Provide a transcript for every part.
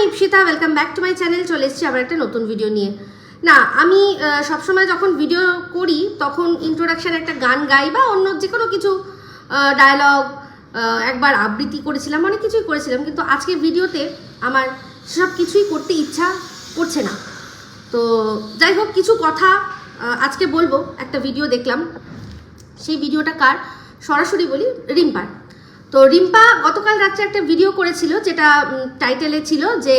Ipsita, welcome back to my channel. চলে এসেছি আবার একটা নতুন ভিডিও নিয়ে। না, আমি সবসময় যখন ভিডিও করি তখন ইন্ট্রোডাকশান একটা গান গাই বা অন্য যে কোনো কিছু ডায়লগ, একবার আবৃত্তি করেছিলাম, অনেক কিছুই করেছিলাম, কিন্তু আজকের ভিডিওতে আমার সব কিছুই করতে ইচ্ছা করছে না। তো যাই হোক, কিছু কথা আজকে বলবো। একটা ভিডিও দেখলাম, সেই ভিডিওটা কার সরাসরি বলি, রিম্পার। তো রিম্পা গতকাল রাত্রে একটা ভিডিও করেছিল, যেটা টাইটেলে ছিল যে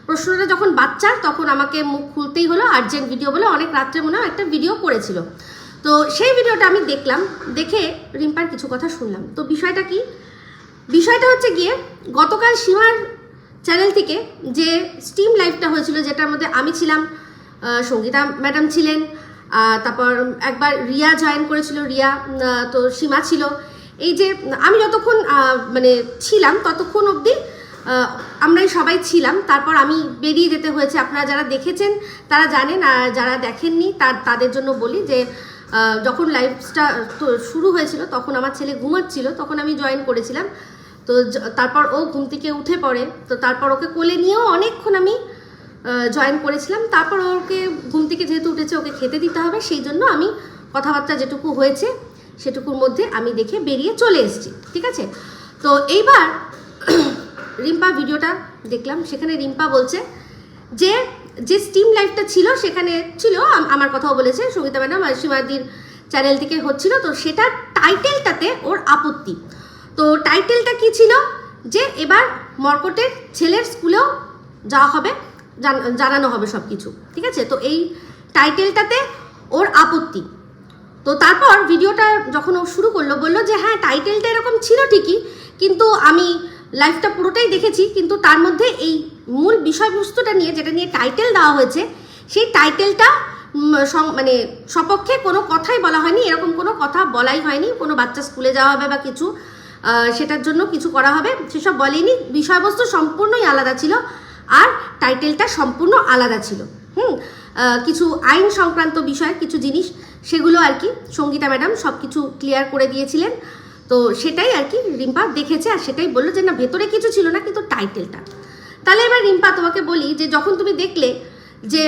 প্রশ্নটা যখন বাচ্চার তখন আমাকে মুখ খুলতেই হলো, আর্জেন্ট ভিডিও বলে অনেক রাত্রে মনে হয় একটা ভিডিও করেছিল। তো সেই ভিডিওটা আমি দেখলাম, দেখে রিম্পার কিছু কথা শুনলাম। তো বিষয়টা কি? বিষয়টা হচ্ছে গিয়ে গতকাল সীমার চ্যানেল থেকে যে স্ট্রিম লাইভটা হয়েছিল, যেটার মধ্যে আমি ছিলাম, সঙ্গীতা ম্যাডাম ছিলেন, তারপর একবার রিয়া জয়েন করেছিল, রিয়া, তো সীমা ছিল। এই যে আমি যতক্ষণ মানে ছিলাম ততক্ষণ অবধি আমরাই সবাই ছিলাম। তারপর আমি বেরিয়ে যেতে হয়েছে। আপনারা যারা দেখেছেন তারা জানেন, আর যারা দেখেননি তাদের জন্য বলি যে যখন লাইভটা শুরু হয়েছিল তখন আমার ছেলে ঘুমাচ্ছিল, তখন আমি জয়েন করেছিলাম। তো তারপর ও ঘুম থেকে উঠে পড়ে, তো তারপর ওকে কোলে নিয়েও অনেকক্ষণ আমি জয়েন করেছিলাম। তারপর ওকে ঘুম থেকে যেহেতু উঠেছে, ওকে খেতে দিতে হবে, সেই জন্য আমি কথাবার্তা যেটুকু হয়েছে সেটুকুর মধ্যে আমি দেখে বেরিয়ে চলে এসেছি, ঠিক আছে। তো এইবার রিম্পা ভিডিওটা দেখলাম, সেখানে রিম্পা বলছে যে যে স্ট্রিম লাইভটা ছিল সেখানে ছিল, আমার কথাও বলেছে, সঙ্গীতা ম্যাডাম আর সীমাদির চ্যানেল থেকে হচ্ছিল। তো সেটার টাইটেলটাতে ওর আপত্তি। তো টাইটেলটা কি ছিল? যে এবার মর্কটের ছেলের স্কুলেও যাওয়া হবে, জানানো হবে সব কিছু, ঠিক আছে। তো এই টাইটেলটাতে ওর আপত্তি। তো তারপর ভিডিওটা যখন ও শুরু করলো, বললো যে হ্যাঁ, টাইটেলটা এরকম ছিল ঠিকই, কিন্তু আমি লাইভটা পুরোটাই দেখেছি, কিন্তু তার মধ্যে এই মূল বিষয়বস্তুটা নিয়ে, যেটা নিয়ে টাইটেল দেওয়া হয়েছে, সেই টাইটেলটা মানে সপক্ষে কোনো কথাই বলা হয়নি, এরকম কোনো কথা বলাই হয়নি। কোনো বাচ্চা স্কুলে যাওয়া হবে বা কিছু সেটার জন্য কিছু করা হবে সেসব বলেনি। বিষয়বস্তু সম্পূর্ণই আলাদা ছিল, আর টাইটেলটা সম্পূর্ণ আলাদা ছিল। কিছু আইন সংক্রান্ত বিষয়, কিছু জিনিস, সেগুলো আর কি সঙ্গীতা ম্যাডাম সব কিছু ক্লিয়ার করে দিয়েছিলেন। তো সেটাই আর কি রিম্পা দেখেছে, আর সেটাই বললো যে না, ভেতরে কিছু ছিল না, কিন্তু টাইটেলটা। তাহলে এবার রিম্পা, তোমাকে বলি যে যখন তুমি দেখলে যে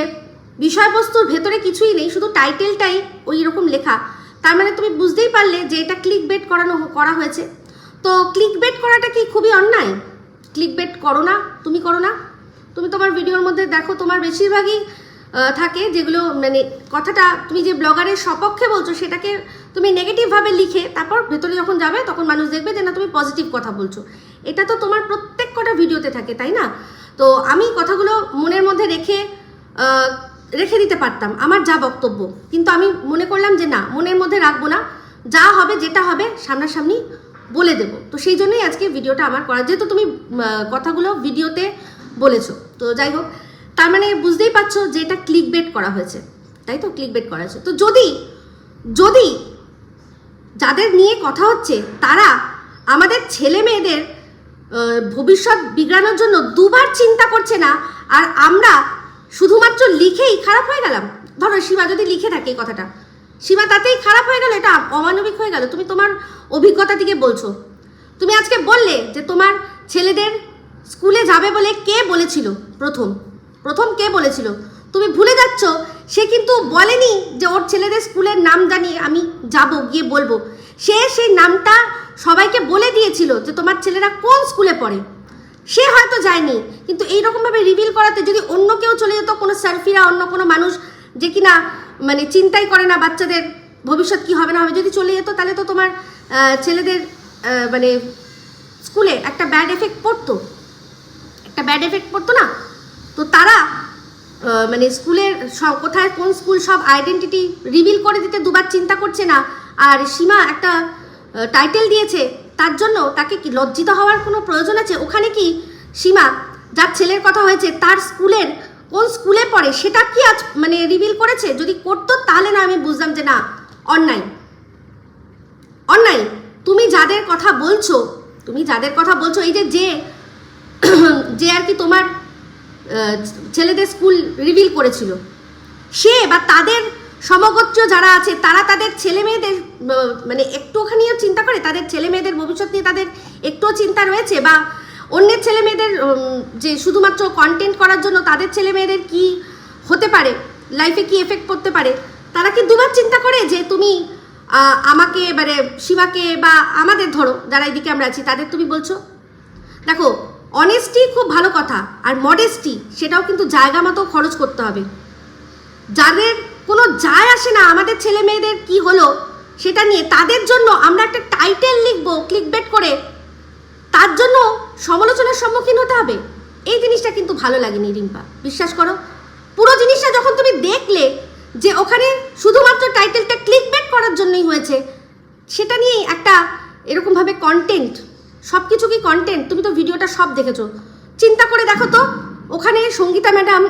বিষয়বস্তুর ভেতরে কিছুই নেই, শুধু টাইটেলটাই ওই রকম লেখা, তার মানে তুমি বুঝতেই পারলে যে এটা ক্লিক বেট করা হয়েছে। তো ক্লিক বেট করাটা কি খুবই অন্যায়? ক্লিক বেট করো না, তুমি করো না। তুমি তোমার ভিডিওর মধ্যে দেখো, তোমার বেশিরভাগই থাকে যেগুলো মানে কথাটা তুমি যে ব্লগারের সপক্ষে বলছো সেটাকে তুমি নেগেটিভভাবে লিখে তারপর ভেতরে যখন যাবে তখন মানুষ দেখবে যে না, তুমি পজিটিভ কথা বলছো। এটা তো তোমার প্রত্যেক কটা ভিডিওতে থাকে, তাই না? তো আমি কথাগুলো মনের মধ্যে রেখে দিতে পারতাম, আমার যা বক্তব্য, কিন্তু আমি মনে করলাম যে না, মনের মধ্যে রাখবো না, যা হবে যেটা হবে সামনাসামনি বলে দেবো। তো সেই জন্যই আজকে ভিডিওটা আমার করা, যেহেতু তুমি কথাগুলো ভিডিওতে বলেছো। তো যাই হোক, তার মানে বুঝতেই পারছো যে এটা ক্লিক বেট করা হয়েছে, তাই তো? ক্লিক বেট করা হয়েছে। তো যদি যাদের নিয়ে কথা হচ্ছে তারা আমাদের ছেলে মেয়েদের ভবিষ্যৎ বিগড়ানোর জন্য দুবার চিন্তা করছে না, আর আমরা শুধুমাত্র লিখেই খারাপ হয়ে গেলাম। ধরো সীমা যদি লিখে থাকে এই কথাটা, সীমা তাতেই খারাপ হয়ে গেল, এটা অমানবিক হয়ে গেল। তুমি তোমার অভিজ্ঞতা থেকে বলছো। তুমি আজকে বললে যে তোমার ছেলেদের স্কুলে যাবে বলে কে বলেছিল, প্রথম কে বলেছিল? তুমি ভুলে যাচ্ছ, সে কিন্তু বলেনি যে ওর ছেলেদের স্কুলের নাম জানিয়ে আমি যাব, গিয়ে বলবো। সেই নামটা সবাইকে বলে দিয়েছিল যে তোমার ছেলেরা কোন স্কুলে পড়ে। সে হয়তো যায়নি, কিন্তু এইরকমভাবে রিভিল করাতে যদি অন্য কেউ চলে যেত, কোনো সার্ফিরা, অন্য কোনো মানুষ যে কিনা মানে চিন্তাই করে না বাচ্চাদের ভবিষ্যৎ কী হবে না হবে, যদি চলে যেত, তাহলে তো তোমার ছেলেদের মানে স্কুলে একটা ব্যাড এফেক্ট পড়তো না? তো তারা মানে স্কুলের সব কোথায় কোন স্কুল সব আইডেন্টিটি রিভিল করে দিতে দুবার চিন্তা করছে না। আর সীমা একটা টাইটেল দিয়েছে, তার জন্য তাকে কি লজ্জিত হওয়ার কোনো প্রয়োজন আছে? ওখানে কি সীমা যার ছেলের কথা হয়েছে তার স্কুলের কোন স্কুলে পড়ে সেটা কি আজ মানে রিভিল করেছে? যদি করতো তাহলে না আমি বুঝলাম যে না, অন্যায়। তুমি যাদের কথা বলছো এই যে আর কি তোমার ছেলেদের স্কুল রিভিল করেছিল, সে বা তাদের সমগোত্র যারা আছে তারা তাদের ছেলে মেয়েদের মানে একটুখানিও চিন্তা করে? তাদের ছেলে মেয়েদের ভবিষ্যৎ নিয়ে তাদের একটুও চিন্তা রয়েছে? বা অন্যের ছেলে মেয়েদের যে শুধুমাত্র কন্টেন্ট করার জন্য তাদের ছেলে মেয়েদের কী হতে পারে, লাইফে কি এফেক্ট পড়তে পারে, তারা কি দুবার চিন্তা করে যে তুমি আমাকে এবারে সীমাকে বা আমাদের ধরো যারা এদিকে আমরা আছি তাদের তুমি বলছো? দেখো, অনেস্টি খুব ভালো কথা, আর মডেস্টি সেটাও কিন্তু জায়গা মতো খরচ করতে হবে। যাদের কোনো যায় আসে না আমাদের ছেলে মেয়েদের কি হলো সেটা নিয়ে, তাদের জন্য আমরা একটা টাইটেল লিখবো ক্লিকবেট করে, তার জন্য সমালোচনার সম্মুখীন হতে হবে। এই জিনিসটা কিন্তু ভালো লাগেনি রিম্পা, বিশ্বাস করো। পুরো জিনিসটা যখন তুমি দেখলে যে ওখানে শুধুমাত্র টাইটেলটা ক্লিকবেট করার জন্যই হয়েছে, সেটা নিয়েই একটা এরকমভাবে কন্টেন্ট, সব কিছু কি কন্টেন্ট? তুমি তো ভিডিওটা সব দেখেছো, চিন্তা করে দেখো তো ওখানে সঙ্গীতা ম্যাডাম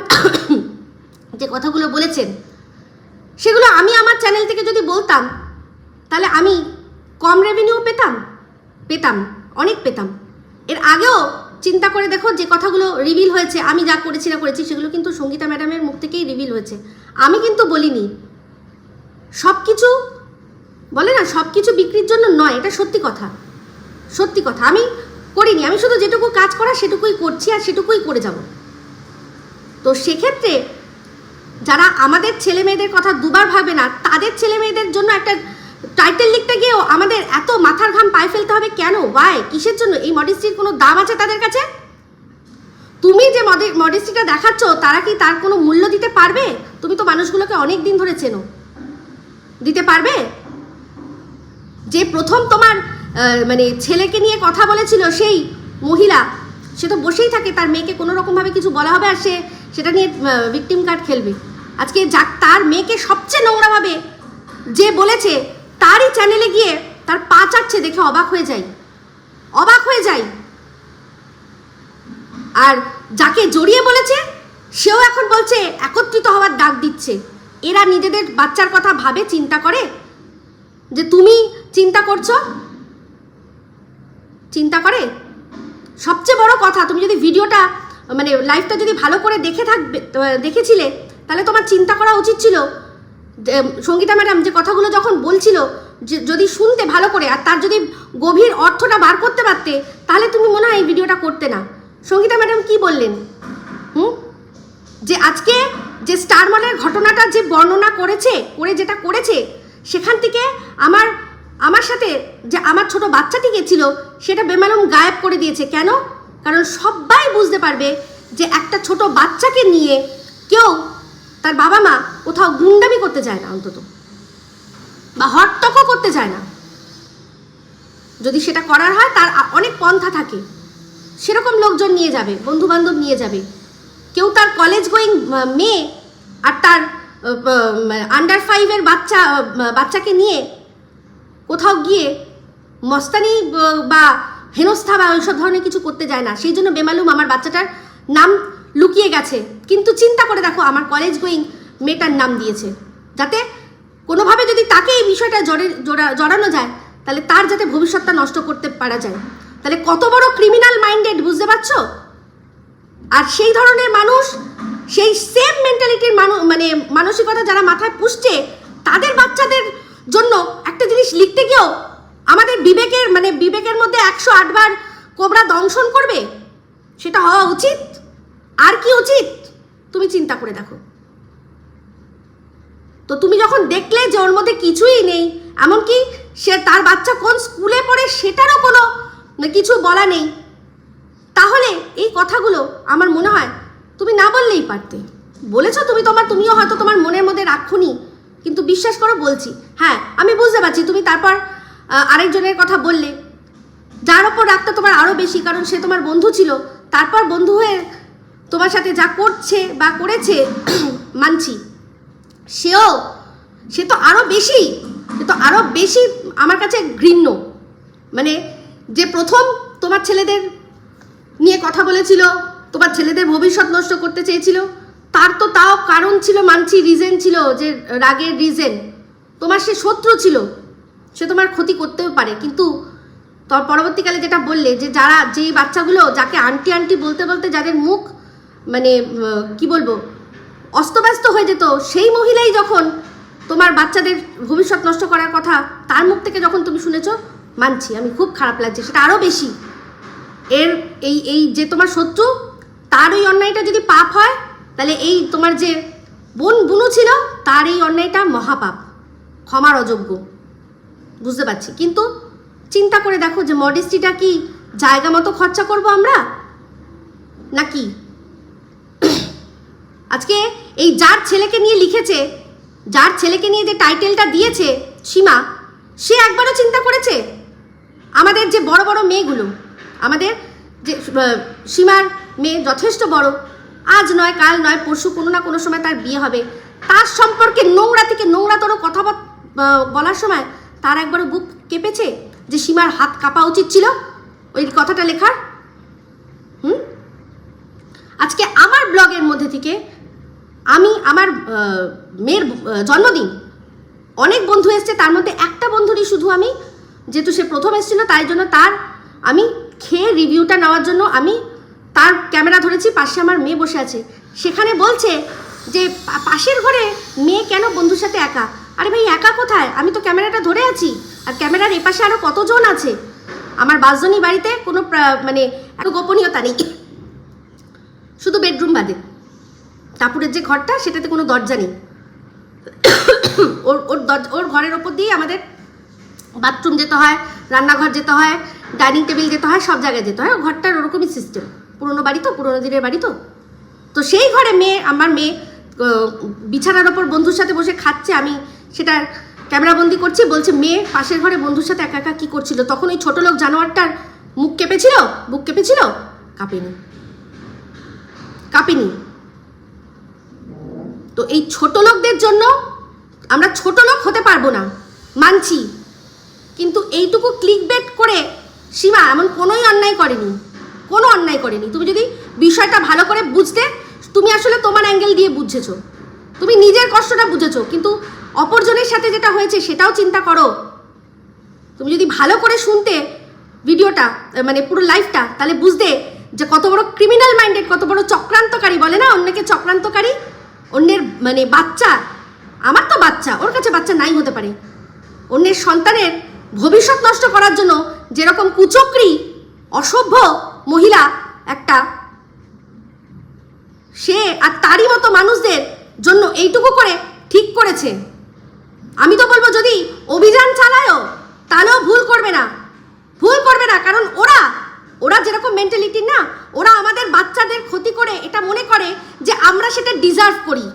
যে কথাগুলো বলেছেন সেগুলো আমি আমার চ্যানেল থেকে যদি বলতাম তাহলে আমি কম রেভিনিউ পেতাম, অনেক পেতাম। এর আগেও চিন্তা করে দেখো যে কথাগুলো রিভিল হয়েছে, আমি যা করেছি না করেছি সেগুলো কিন্তু সঙ্গীতা ম্যাডামের মুখ থেকেই রিভিল হয়েছে, আমি কিন্তু বলিনি। সব কিছু বলে না, সব কিছু বিক্রির জন্য নয়, এটা সত্যি কথা, সত্যি কথা। আমি করিনি, আমি শুধু যেটুকু কাজ করা সেটুকুই করছি আর সেটুকুই করে যাব। তো সেক্ষেত্রে যারা আমাদের ছেলে মেয়েদের কথা দুবার ভাবে না, তাদের ছেলে মেয়েদের জন্য একটা টাইটেল লিখতে গিয়েও আমাদের এত মাথার ঘাম পায়ে ফেলতে হবে কেন? ওয়াই? কিসের জন্য? এই মডেস্টির কোনো দাম আছে তাদের কাছে? তুমি যে মডেস্টিটা দেখাচ্ছ তারা কি তার কোনো মূল্য দিতে পারবে? তুমি তো মানুষগুলোকে অনেক দিন ধরে চেনো, দিতে পারবে? যে প্রথম তোমার মানে ছেলেকে নিয়ে কথা বলেছিল সেই মহিলা, সে তো বসেই থাকে, তার মেয়েকে কোনো রকমভাবে কিছু বলা হবে আর সে সেটা নিয়ে ভিকটিম কার্ড খেলবে। আজকে যাক তার মেয়েকে সবচেয়ে নোংরাভাবে যে বলেছে তারই চ্যানেলে গিয়ে তার পা চাটছে, দেখে অবাক হয়ে যাই। আর যাকে জড়িয়ে বলেছে সেও এখন বলছে একত্রিত হওয়ার ডাক দিচ্ছে। এরা নিজেদের বাচ্চার কথা ভাবে, চিন্তা করে যে তুমি চিন্তা করছো, চিন্তা করে? সবচেয়ে বড় কথা, তুমি যদি ভিডিওটা মানে লাইভটা যদি ভালো করে দেখেছিলে তাহলে তোমার চিন্তা করা উচিত ছিল সঙ্গীতা ম্যাডাম যে কথাগুলো যখন বলছিল যদি শুনতে ভালো করে আর তার যদি গভীর অর্থটা বার করতে পারতে তাহলে তুমি মনে হয় এই ভিডিওটা করতে না। সঙ্গীতা ম্যাডাম কি বললেন? যে আজকে যে স্টার মলের ঘটনাটা যে বর্ণনা করে যেটা করেছে সেখান থেকে আমার সাথে যে আমার ছোট বাচ্চাটি গেছিল সেটা বেমালুম গায়েব করে দিয়েছে। কেন? কারণ সবাই বুঝতে পারবে যে একটা ছোট বাচ্চাকে নিয়ে কেউ তার বাবা মা কোথাও গুন্ডামি করতে যায় না, অন্তত বা হট্টকও করতে যায় না। যদি সেটা করার হয় তার অনেক পন্থা থাকে, সেরকম লোকজন নিয়ে যাবে, বন্ধু বান্ধব নিয়ে যাবে। কেউ তার কলেজ গোয়িং মেয়ে আর তার আন্ডার 5-এর বাচ্চাকে নিয়ে কোথাও গিয়ে মস্তানি বা হেনস্থা বা ওইসব ধরনের কিছু করতে যায় না। সেই জন্য বেমালুম আমার বাচ্চাটার নাম লুকিয়ে গেছে, কিন্তু চিন্তা করে দেখো আমার কলেজ গোয়িং মেয়েটার নাম দিয়েছে, যাতে কোনোভাবে যদি তাকে এই বিষয়টা জড়ানো যায় তাহলে তার যাতে ভবিষ্যৎটা নষ্ট করতে পারা যায়। তাহলে কত বড় ক্রিমিনাল মাইন্ডেড, বুঝতে পারছো? আর সেই ধরনের মানুষ, সেই সেম মেন্টালিটির মানসিকতা যারা মাথায় পুষছে, তাদের বাচ্চাদের জন্য একটা জিনিস লিখতে গিয়েও আমাদের বিবেকের মধ্যে 108 বার কোবরা দংশন করবে, সেটা হওয়া উচিত? আর কি উচিত তুমি চিন্তা করে দেখো তো। তুমি যখন দেখলে যে ওর মধ্যে কিছুই নেই, এমনকি সে তার বাচ্চা কোন স্কুলে পড়ে সেটারও কোনো কিছু বলা নেই, তাহলে এই কথাগুলো আমার মনে হয় তুমি না বললেই পারতে। বলেছো তুমিও হয়তো তোমার মনের মধ্যে রাখুনি, কিন্তু বিশ্বাস করো বলছি, হ্যাঁ আমি বুঝতে পারছি তুমি তারপর আরেকজনের কথা বললে, যার ওপর রাগটা তোমার আরও বেশি, কারণ সে তোমার বন্ধু ছিল। তারপর বন্ধু হয়ে তোমার সাথে যা করছে বা করেছে মানছি, সে তো আরও বেশি আমার কাছে ঘৃণ্য। যে প্রথম তোমার ছেলেদের নিয়ে কথা বলেছিল, তোমার ছেলেদের ভবিষ্যৎ নষ্ট করতে চেয়েছিল, তাও কারণ ছিল, মানছি, রিজন ছিল, যে রাগের রিজন। তোমার সে শত্রু ছিল, সে তোমার ক্ষতি করতেও পারে, কিন্তু তোর পরবর্তীকালে যেটা বললে যে যে বাচ্চাগুলো যাকে আন্টি আন্টি বলতে বলতে যাদের মুখ কি বলবো অস্তব্যস্ত হয়ে যেত, সেই মহিলাই যখন তোমার বাচ্চাদের ভবিষ্যৎ নষ্ট করার কথা তার মুখ থেকে যখন তুমি শুনেছো, মানছি আমি খুব খারাপ লাগছে, সেটা আরও বেশি। এর এই যে তোমার শত্রু, তার ওই অন্যায়টা যদি পাপ হয়, তাহলে এই তোমার যে বুনু ছিল তার এই অন্যায়টা মহাপাপ, ক্ষমার অযোগ্য। বুঝতে পারছি, কিন্তু চিন্তা করে দেখো যে মডেস্টিটা কি জায়গা মতো খরচা করব আমরা নাকি? আজকে এই যার ছেলেকে নিয়ে লিখেছে, যার ছেলেকে নিয়ে যে টাইটেলটা দিয়েছে সীমা, সে একবারও চিন্তা করেছে আমাদের যে বড় বড় মেয়েগুলো, আমাদের যে সীমার মেয়ে যথেষ্ট বড়, আজ নয় কাল নয় পরশু কোনো না কোনো সময় তার বিয়ে হবে, তার সম্পর্কে নোংরা থেকে নোংরাতর কথা বলার সময় তার একবারও বুক কেঁপেছে যে সীমার হাত কাঁপা উচিত ছিল ওই কথাটা লেখার? আজকে আমার ব্লগের মধ্যে থেকে আমি আমার মেয়ের জন্মদিন, অনেক বন্ধু এসছে, তার মধ্যে একটা বন্ধুরই শুধু আমি, যেহেতু সে প্রথম এসেছিল তাই জন্য তার আমি খেয়ে রিভিউটা নেওয়ার জন্য আমি তার ক্যামেরা ধরেছি, পাশে আমার মেয়ে বসে আছে, সেখানে বলছে যে পাশের ঘরে মেয়ে কেন বন্ধুর সাথে একা? আরে ভাই একা কোথায়, আমি তো ক্যামেরাটা ধরে আছি, আর ক্যামেরার এপাশে আরও কতজন আছে। আমার বাসজনী বাড়িতে কোনো মানে এত গোপনীয়তা নেই, শুধু বেডরুম বাদে, টাপুরের যে ঘরটা সেটাতে কোনো দরজা নেই, ওর ঘরের ওপর দিয়ে আমাদের বাথরুম যেতে হয়, রান্নাঘর যেতে হয়, ডাইনিং টেবিল যেতে হয়, সব জায়গায় যেতে হয়। ঘরটার ওরকমই সিস্টেম, পুরোনো বাড়ি তো, পুরোনো দিনের বাড়ি তো। তো সেই ঘরে আমার মেয়ে বিছানার ওপর বন্ধুর সাথে বসে খাচ্ছে, আমি সেটা ক্যামেরাবন্দি করছি, বলছে মেয়ে পাশের ঘরে বন্ধুর সাথে একা একা কী করছিল। তখন ওই ছোটো লোক জানোয়ারটার বুক কেঁপেছিল? কাঁপেনি। তো এই ছোট লোকদের জন্য আমরা ছোট লোক হতে পারবো না, মানছি, কিন্তু এইটুকু ক্লিকবেট করে সীমা এমন কোনো অন্যায় করেনি। তুমি যদি বিষয়টা ভালো করে বুঝতে, তুমি আসলে তোমার অ্যাঙ্গেল দিয়ে বুঝেছো, তুমি নিজের কষ্টটা বুঝেছো, কিন্তু অপরজনের সাথে যেটা হয়েছে সেটাও চিন্তা করো। তুমি যদি ভালো করে শুনতে ভিডিওটা, মানে পুরো লাইফটা, তাহলে বুঝতে যে কত বড় ক্রিমিনাল মাইন্ডেড, কত বড় চক্রান্তকারী, বলে না অন্যকে চক্রান্তকারী, অন্যের মানে বাচ্চা, আমার তো বাচ্চা, ওর কাছে বাচ্চা নাই হতে পারে, অন্যের সন্তানের ভবিষ্যৎ নষ্ট করার জন্য যেরকম কুচক্রী অসভ্য মহিলা একটা, সে আর তারই মতো মানুষদের জন্য এইটুকু করে ঠিক করেছে। আমি তো বলবো যদি অভিযান চালায়ও তাহলেও ভুল করবে না, কারণ ওরা যেরকম মেন্টালিটি না, ওরা আমাদের বাচ্চাদের ক্ষতি করে এটা মনে করে যে আমরা সেটা ডিজার্ভ করি।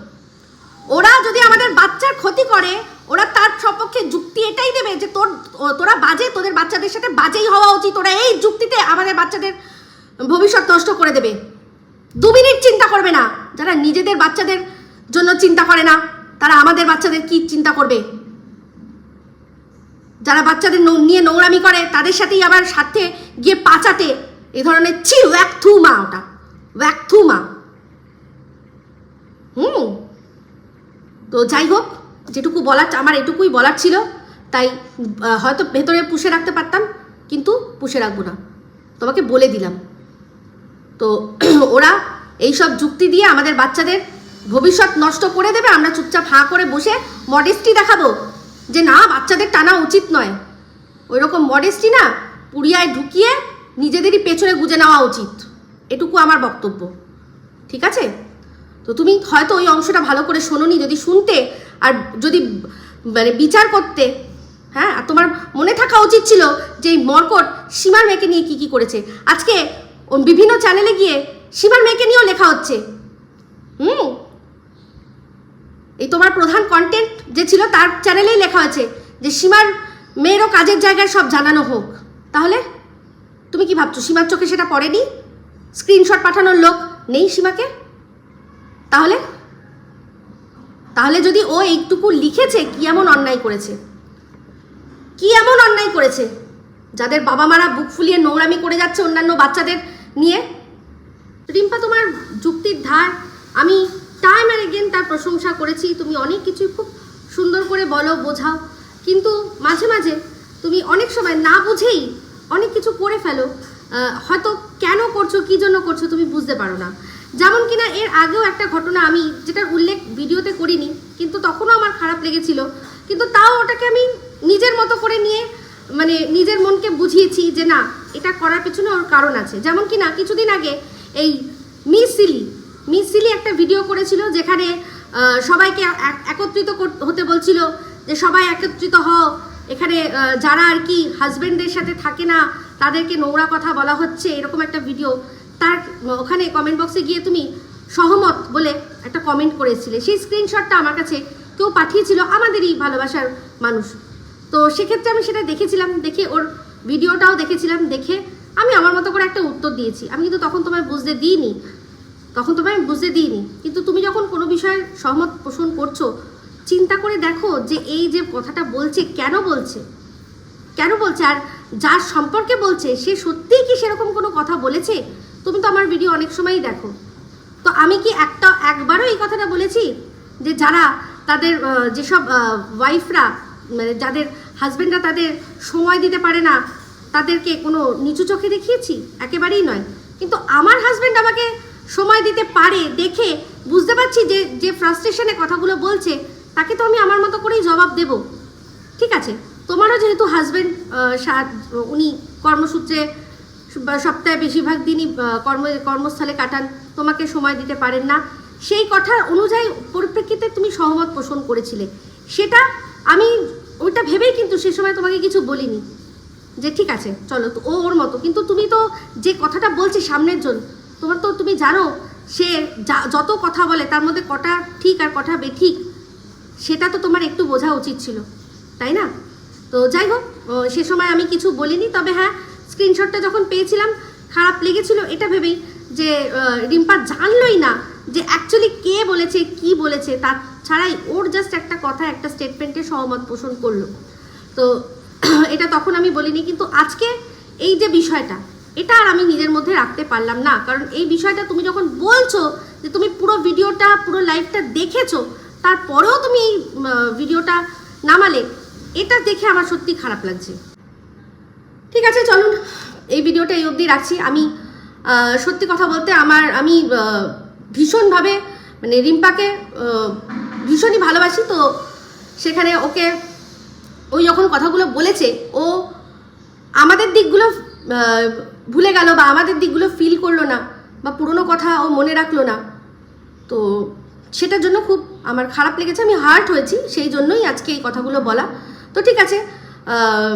ওরা যদি আমাদের বাচ্চার ক্ষতি করে, ওরা তার সপক্ষে যুক্তি এটাই দেবে যে তোরা বাজে, তোদের বাচ্চাদের সাথে বাজেই হওয়া উচিত, ওরা এই যুক্তিতে আমাদের বাচ্চাদের ভবিষ্যৎ নষ্ট করে দেবে। 2 মিনিট চিন্তা করবে না। যারা নিজেদের বাচ্চাদের জন্য চিন্তা করে না, তারা আমাদের বাচ্চাদের কি চিন্তা করবে? যারা বাচ্চাদের নিয়ে নোংরামি করে, তাদের সাথেই আবার সাথে গিয়ে পাচাটে, এ ধরনের ওটা ওয়াক থু মা। তো যাই হোক, যেটুকু বলার আমার এটুকুই বলার ছিল, তাই হয়তো ভেতরে পুষে রাখতে পারতাম, কিন্তু পুষে রাখবো না, তোমাকে বলে দিলাম। তো ওরা এইসব যুক্তি দিয়ে আমাদের বাচ্চাদের ভবিষ্যৎ নষ্ট করে দেবে, আমরা চুপচাপ হাঁ করে বসে মডেস্টি দেখাবো যে না বাচ্চাদের টানা উচিত নয়। ওই রকম মডেস্টি না, পুড়িয়ায় ঢুকিয়ে নিজেদেরই পেছনে গুজে নেওয়া উচিত, এটুকু আমার বক্তব্য, ঠিক আছে? তো তুমি হয়তো ওই অংশটা ভালো করে শোনোনি, যদি শুনতে আর যদি মানে বিচার করতে, হ্যাঁ, আর তোমার মনে থাকা উচিত ছিল যে এই মর্কট সীমার মেয়েকে নিয়ে কি করেছে। আজকে বিভিন্ন চ্যানেলে গিয়ে সীমার মেয়েকে নিয়েও লেখা হচ্ছে। এই তোমার প্রধান কন্টেন্ট যে ছিল তার চ্যানেলেই লেখা হয়েছে যে সীমার মেয়েরও কাজের জায়গায় সব জানানো হোক। তাহলে তুমি কি ভাবছো সীমার চোখে সেটা পড়েনি? স্ক্রিনশট পাঠানোর লোক নেই সীমাকে? তাহলে যদি ও এইটুকু লিখেছে, কি এমন অন্যায় করেছে যাদের বাবা মারা বুক ফুলিয়ে নোংরামি করে যাচ্ছে অন্যান্য বাচ্চাদের নিয়ে? রিম্পা, তোমার যুক্তির ধার আমি টাইম আর এগেন তার প্রশংসা করেছি, তুমি অনেক কিছু খুব সুন্দর করে বলো, বোঝাও, কিন্তু মাঝে মাঝে তুমি অনেক সময় না বুঝেই অনেক কিছু করে ফেলো, হয়তো কেন করছো, কী জন্য করছো তুমি বুঝতে পারো না। যেমন কিনা এর আগেও একটা ঘটনা আমি যেটার উল্লেখ ভিডিওতে করিনি, কিন্তু তখনও আমার খারাপ লেগেছিল, কিন্তু তাও ওটাকে আমি নিজের মতো করে নিয়ে মানে নিজের মনকে বুঝিয়েছি যে না এটা করার পেছনে ওর কারণ আছে। যেমন কি না কিছুদিন আগে এই মিস সিলি একটা ভিডিও করেছিল, যেখানে সবাইকে একত্রিত হতে বলছিল, যে সবাই একত্রিত হও, এখানে যারা আর কি হাজব্যান্ডের সাথে থাকে না তাদেরকে নোংরা কথা বলা হচ্ছে, এরকম একটা ভিডিও। তার ওখানে কমেন্ট বক্সে গিয়ে তুমি সহমত বলে একটা কমেন্ট করেছিলে, সেই স্ক্রিনশটটা আমার কাছে কেউ পাঠিয়েছিল, আমাদেরই ভালোবাসার মানুষ। তো সেক্ষেত্রে আমি সেটা দেখেছিলাম, দেখে ওর ভিডিওটাও দেখেছিলাম, দেখে আমি আমার মতো করে একটা উত্তর দিয়েছি। আমি কিন্তু তখন তোমায় বুঝতে দিইনি, কিন্তু তুমি যখন কোনো বিষয়ে সহমত পোষণ করছো, চিন্তা করে দেখো যে এই যে কথাটা বলছে কেন বলছে, আর যার সম্পর্কে বলছে সে সত্যিই কি সেরকম কোনো কথা বলেছে? তুমি তো আমার ভিডিও অনেক সময়ই দেখো, তো আমি কি একবারও এই কথাটা বলেছি যে যারা তাদের যেসব ওয়াইফরা, মানে যাদের হাজব্যান্ডরা তাদের সময় দিতে পারে না, তাদেরকে কোনো নিচু চোখে দেখিয়েছি? একেবারেই নয়। কিন্তু আমার হাজব্যান্ড আমাকে সময় দিতে পারে দেখে বুঝতে পারছি যে ফ্রাস্ট্রেশনে কথাগুলো বলছে, তাকে তো আমি আমার মতো করেই জবাব দেব। ঠিক আছে, তোমারও যেহেতু হাজব্যান্ড উনি কর্মসূত্রে সপ্তাহে বেশিরভাগ দিনই কর্মস্থলে কাটান, তোমাকে সময় দিতে পারেন না, সেই কথার অনুযায়ী পরিপ্রেক্ষিতে তুমি সহমত পোষণ করেছিলে। সেটা আমি ওইটা ভেবেই কিন্তু সে সময় তোমাকে কিছু বলিনি, যে ঠিক আছে চলো তো ওর মতো। কিন্তু তুমি তো যে কথাটা বলছি সামনের জন, তুমি জানো সে যত কথা বলে তার মধ্যে কটা ঠিক আর কটা বেঠিক, সেটা তো তোমার একটু বোঝা উচিত ছিল, তাই না? তো যাই হোক, সে সময় আমি কিছু বলিনি। তবে হ্যাঁ, স্ক্রিনশটটা যখন পেয়েছিলাম খারাপ লেগেছিল এটা ভেবেই যে রিম্পা জানলই না যে অ্যাকচুয়ালি কে বলেছে, কি বলেছে, তার ছাড়াই ওর জাস্ট একটা কথা, একটা স্টেটমেন্টে সহমত পোষণ করলো। তো এটা তখন আমি বলিনি, কিন্তু আজকে এই যে বিষয়টা, এটা আর আমি নিজের মধ্যে রাখতে পারলাম না। কারণ এই বিষয়টা তুমি যখন বলছো যে তুমি পুরো ভিডিওটা, পুরো লাইভটা দেখেছো, তারপরেও তুমি এই ভিডিওটা নামালে, এটা দেখে আমার সত্যি খারাপ লাগছে। ঠিক আছে, চলুন এই ভিডিওটা এই অবধি রাখছি। আমি সত্যি কথা বলতে আমি ভীষণভাবে মানে রিম্পাকে ভীষণই ভালোবাসি। তো সেখানে ওই যখন কথাগুলো বলেছে, ও আমাদের দিকগুলো ভুলে গেল বা আমাদের দিকগুলো ফিল করলো না, বা পুরনো কথা ও মনে রাখলো না, তো সেটার জন্য খুব আমার খারাপ লেগেছে, আমি হার্ট হয়েছি, সেই জন্যই আজকে এই কথাগুলো বলা। তো ঠিক আছে,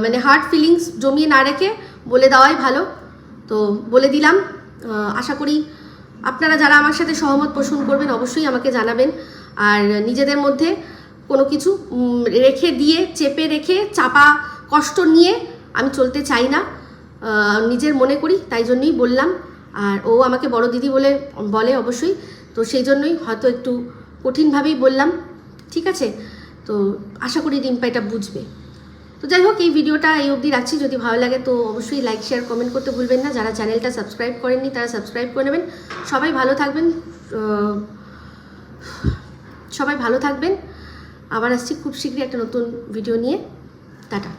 মানে হার্ট ফিলিংস জমিয়ে না রেখে বলে দেওয়াই ভালো। তো বলে দিলাম। আশা করি আপনারা যারা আমার সাথে সহমত পোষণ করবেন অবশ্যই আমাকে জানাবেন। আর নিজেদের মধ্যে কোনো কিছু রেখে দিয়ে, চেপে রেখে, চাপা কষ্ট নিয়ে আমি চলতে চাই না, নিজের মনে করি, তাই জন্যই বললাম। আর ও আমাকে বড় দিদি বলে অবশ্যই, তো সেই জন্যই হয়তো একটু কঠিনভাবেই বললাম। ঠিক আছে, তো আশা করি রিম্পা এটা বুঝবে। তো যাই হোক, এই ভিডিওটা এই অবধি রাখছি। যদি ভালো লাগে তো অবশ্যই লাইক, শেয়ার, কমেন্ট করতে ভুলবেন না। যারা চ্যানেলটা সাবস্ক্রাইব করেননি তারা সাবস্ক্রাইব করে নেবেন। সবাই ভালো থাকবেন। আবার আসছি খুব শীঘ্রই একটা নতুন ভিডিও নিয়ে। টাটা।